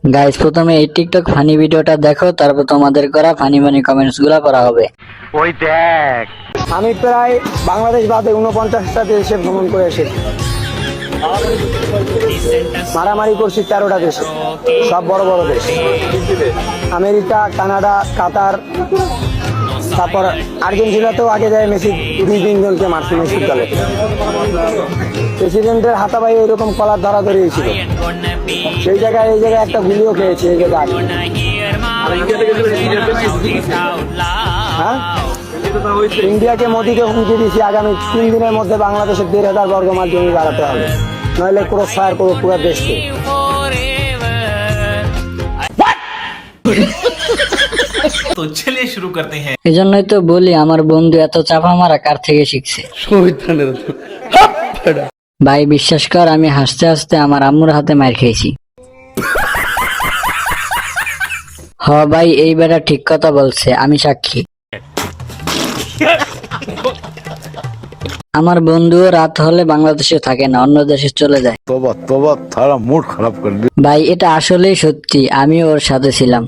Guys প্রথমে এই TikTok funny ভিডিওটা দেখো, তারপর তোমাদের করা ফানি ফানি কমেন্টস গুলা পড়া হবে। ওই দেখ, আমি প্রায় বাংলাদেশ বাদে 49টা দেশে ভ্রমণ করে এসেছি। মারামারি করছি 13টা দেশে, সব বড় বড় দেশ, আমেরিকা, কানাডা, কাতার, তারপর আর্জেন্টিনাতেও আগে যায় মেসি 2-3 জনকে মারছে মেসির দলে। প্রেসিডেন্টের হাতাবাই এরকম কলার ধরাধরি হয়েছিল, সেই জায়গায় এই জায়গায় একটা গুলিও খেয়েছে এই জায়গায়। হ্যাঁ, ইন্ডিয়াকে মোদীকে হুমকি দিয়েছি আগামী 3 দিনের মধ্যে বাংলাদেশের 1,500 বর্গ মাইল জমি বাড়াতে হবে, নইলে ক্রস ফায়ার করবো পুরো দেশকে। तो चलिए शुरू करते हैं। এই জন্যই তো বলি আমার বন্ধু এত চাপা মারা কার থেকে শিখছে। ভাই বিশ্বাস কর, আমি হাসতে হাসতে আমার আম্মুর হাতে মার খেয়েছি। হ ভাই, এই বেটা ঠিক কথা বলছে, আমি সাক্ষী। আমার বন্ধুও রাত হলে বাংলাদেশে থাকে না, অন্য দেশে চলে যায়। তোবা তোবা, থারা মুড খারাপ করে দি। ভাই এটা আসলেই সত্যি, আমি ওর সাথে ছিলাম।